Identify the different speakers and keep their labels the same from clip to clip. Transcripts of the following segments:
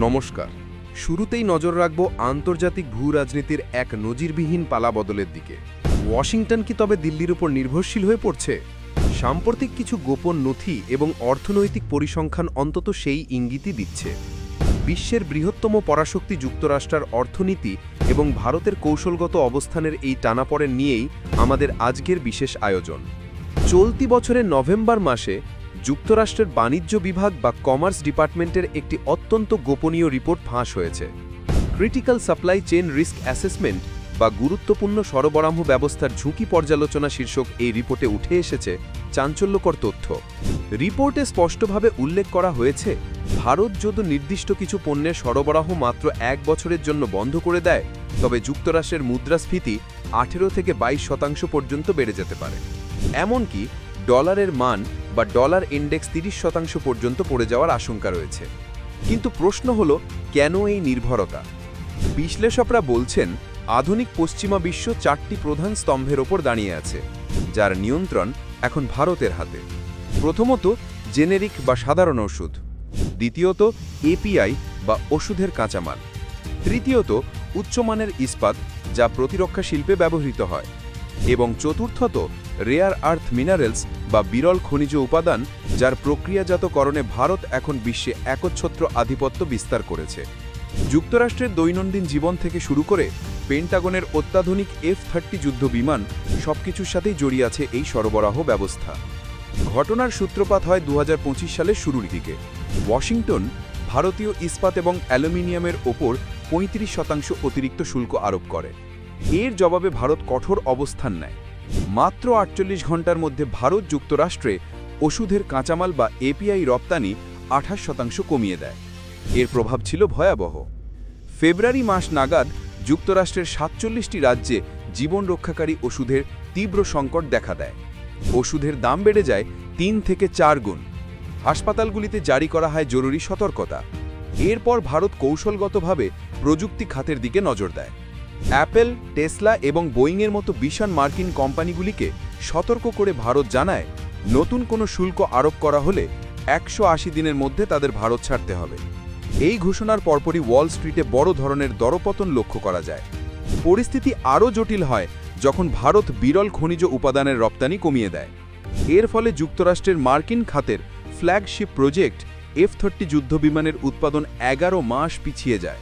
Speaker 1: নমস্কার। শুরুতেই নজর রাখব আন্তর্জাতিক ভূ রাজনীতির এক নজিরবিহীন পালাবদলের দিকে। ওয়াশিংটন কি তবে দিল্লির উপর নির্ভরশীল হয়ে পড়ছে? সাম্প্রতিক কিছু গোপন নথি এবং অর্থনৈতিক পরিসংখ্যান অন্তত সেই ইঙ্গিতই দিচ্ছে। বিশ্বের বৃহত্তম পরাশক্তি যুক্তরাষ্ট্রের অর্থনীতি এবং ভারতের কৌশলগত অবস্থানের এই টানাপড়েন নিয়েই আমাদের আজকের বিশেষ আয়োজন। চলতি বছরের নভেম্বর মাসে যুক্তরাষ্ট্রের বাণিজ্য বিভাগ বা কমার্স ডিপার্টমেন্টের একটি অত্যন্ত গোপনীয় রিপোর্ট ফাঁস হয়েছে। Critical supply chain risk assessment বা গুরুত্বপূর্ণ সরবরাহ ব্যবস্থার ঝুঁকি পর্যালোচনা শীর্ষক এই রিপোর্টে উঠে এসেছে চাঞ্চল্যকর তথ্য। রিপোর্টে স্পষ্টভাবে উল্লেখ করা হয়েছে, ভারত যদি নির্দিষ্ট কিছু পণ্যের সরবরাহ মাত্র 1 বছরের জন্য বন্ধ করে দেয়, তবে যুক্তরাষ্ট্রের মুদ্রাস্ফীতি 18 থেকে 22% পর্যন্ত বেড়ে যেতে পারে। এমনকি ডলারের মান বা ডলার ইন্ডেক্স 30% পর্যন্ত পড়ে যাওয়ার আশঙ্কা রয়েছে। কিন্তু প্রশ্ন হল, কেন এই নির্ভরতা? বিশ্লেষকরা বলছেন, আধুনিক পশ্চিমা বিশ্ব 4টি প্রধান স্তম্ভের ওপর দাঁড়িয়ে আছে, যার নিয়ন্ত্রণ এখন ভারতের হাতে। প্রথমত, জেনেরিক বা সাধারণ ওষুধ। দ্বিতীয়ত, এপিআই বা ওষুধের কাঁচামাল। তৃতীয়ত, উচ্চমানের ইস্পাত, যা প্রতিরক্ষা শিল্পে ব্যবহৃত হয়। এবং চতুর্থত, রেয়ার আর্থ মিনারেলস বা বিরল খনিজ উপাদান, যার প্রক্রিয়াজাতকরণে ভারত এখন বিশ্বে একচ্ছত্র আধিপত্য বিস্তার করেছে। যুক্তরাষ্ট্রের দৈনন্দিন জীবন থেকে শুরু করে পেন্টাগনের অত্যাধুনিক F-30 যুদ্ধ বিমান, সবকিছুর সাথেই জড়িয়ে আছে এই সরবরাহ ব্যবস্থা। ঘটনার সূত্রপাত হয় 2025 সালের শুরুর দিকে। ওয়াশিংটন ভারতীয় ইস্পাত এবং অ্যালুমিনিয়ামের ওপর 35% অতিরিক্ত শুল্ক আরোপ করে। এর জবাবে ভারত কঠোর অবস্থান নেয়। মাত্র 48 ঘন্টার মধ্যে ভারত যুক্তরাষ্ট্রে ওষুধের কাঁচামাল বা এপিআই রপ্তানি 28% কমিয়ে দেয়। এর প্রভাব ছিল ভয়াবহ। ফেব্রুয়ারি মাস নাগাদ যুক্তরাষ্ট্রের 47টি রাজ্যে জীবন রক্ষাকারী ওষুধের তীব্র সংকট দেখা দেয়। ওষুধের দাম বেড়ে যায় 3 থেকে 4 গুণ। হাসপাতালগুলিতে জারি করা হয় জরুরি সতর্কতা। এরপর ভারত কৌশলগতভাবে প্রযুক্তি খাতের দিকে নজর দেয়। অ্যাপেল, টেসলা এবং বোয়িংয়ের মতো বিশাল মার্কিন কোম্পানিগুলিকে সতর্ক করে ভারত জানায়, নতুন কোনো শুল্ক আরোপ করা হলে 180 দিনের মধ্যে তাদের ভারত ছাড়তে হবে। এই ঘোষণার পরপরই ওয়াল স্ট্রিটে বড় ধরনের দরপতন লক্ষ্য করা যায়। পরিস্থিতি আরও জটিল হয় যখন ভারত বিরল খনিজ উপাদানের রপ্তানি কমিয়ে দেয়। এর ফলে যুক্তরাষ্ট্রের মার্কিন খাতের ফ্ল্যাগশিপ প্রজেক্ট F-30 যুদ্ধবিমানের উৎপাদন 11 মাস পিছিয়ে যায়।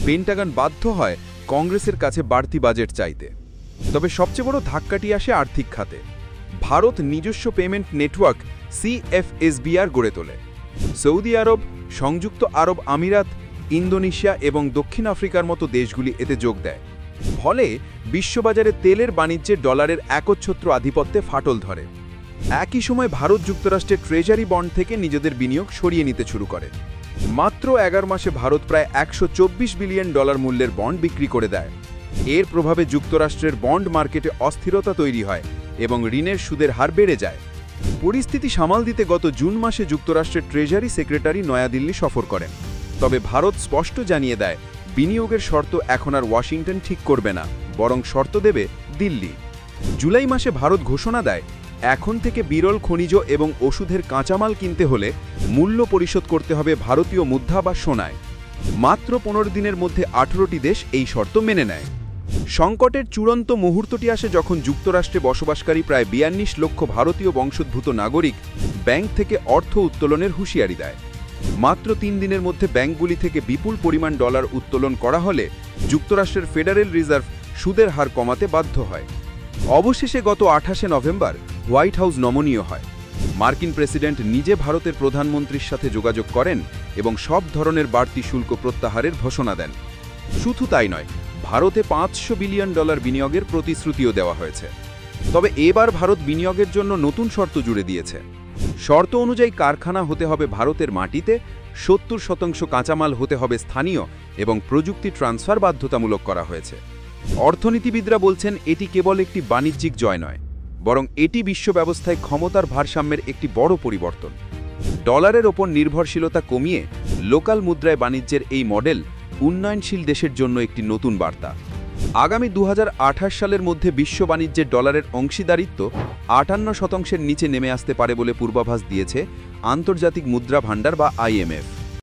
Speaker 1: পেন্টাগন বাধ্য হয় কংগ্রেসের কাছে বাড়তি বাজেট চাইতে। তবে সবচেয়ে বড় ধাক্কাটি আসে আর্থিক খাতে। ভারত নিজস্ব পেমেন্ট নেটওয়ার্ক CFSBR গড়ে তোলে। সৌদি আরব, সংযুক্ত আরব আমিরাত, ইন্দোনেশিয়া এবং দক্ষিণ আফ্রিকার মতো দেশগুলি এতে যোগ দেয়। ফলে বিশ্ববাজারে তেলের বাণিজ্যে ডলারের একচ্ছত্র আধিপত্যে ফাটল ধরে। একই সময় ভারত যুক্তরাষ্ট্রের ট্রেজারি বন্ড থেকে নিজেদের বিনিয়োগ সরিয়ে নিতে শুরু করে। মাত্র 11 মাসে ভারত প্রায় $124 বিলিয়ন মূল্যের বন্ড বিক্রি করে দেয়। এর প্রভাবে যুক্তরাষ্ট্রের বন্ড মার্কেটে অস্থিরতা তৈরি হয় এবং ঋণের সুদের হার বেড়ে যায়। পরিস্থিতি সামাল দিতে গত জুন মাসে যুক্তরাষ্ট্রের ট্রেজারি সেক্রেটারি নয়াদিল্লি সফর করেন। তবে ভারত স্পষ্ট জানিয়ে দেয়, বিনিয়োগের শর্ত এখন আর ওয়াশিংটন ঠিক করবে না, বরং শর্ত দেবে দিল্লি। জুলাই মাসে ভারত ঘোষণা দেয়, এখন থেকে বিরল খনিজ এবং ওষুধের কাঁচামাল কিনতে হলে মূল্য পরিশোধ করতে হবে ভারতীয় মুদ্রা বা সোনায়। মাত্র 15 দিনের মধ্যে 18টি দেশ এই শর্ত মেনে নেয়। সংকটের চূড়ান্ত মুহূর্তটি আসে যখন যুক্তরাষ্ট্রে বসবাসকারী প্রায় 42 লক্ষ ভারতীয় বংশোদ্ভূত নাগরিক ব্যাংক থেকে অর্থ উত্তোলনের হুঁশিয়ারি দেয়। মাত্র 3 দিনের মধ্যে ব্যাংকগুলি থেকে বিপুল পরিমাণ ডলার উত্তোলন করা হলে যুক্তরাষ্ট্রের ফেডারেল রিজার্ভ সুদের হার কমাতে বাধ্য হয়। অবশেষে গত 28শে নভেম্বর হোয়াইট হাউস নমনীয় হয়। মার্কিন প্রেসিডেন্ট নিজে ভারতের প্রধানমন্ত্রীর সাথে যোগাযোগ করেন এবং সব ধরনের বাড়তি শুল্ক প্রত্যাহারের ঘোষণা দেন। শুধু তাই নয়, ভারতে $500 বিলিয়ন বিনিয়োগের প্রতিশ্রুতিও দেওয়া হয়েছে। তবে এবার ভারত বিনিয়োগের জন্য নতুন শর্ত জুড়ে দিয়েছে। শর্ত অনুযায়ী কারখানা হতে হবে ভারতের মাটিতে, 70% কাঁচামাল হতে হবে স্থানীয় এবং প্রযুক্তি ট্রান্সফার বাধ্যতামূলক করা হয়েছে। অর্থনীতিবিদরা বলছেন, এটি কেবল একটি বাণিজ্যিক জয় নয়, বরং এটি বিশ্ব ব্যবস্থায় ক্ষমতার ভারসাম্যের একটি বড় পরিবর্তন। ডলারের ওপর নির্ভরশীলতা কমিয়ে লোকাল মুদ্রায় বাণিজ্যের এই মডেল উন্নয়নশীল দেশের জন্য একটি নতুন বার্তা। আগামী 2028 সালের মধ্যে বিশ্ব বাণিজ্যের ডলারের অংশীদারিত্ব 58% নিচে নেমে আসতে পারে বলে পূর্বাভাস দিয়েছে আন্তর্জাতিক মুদ্রা ভান্ডার বা IMF।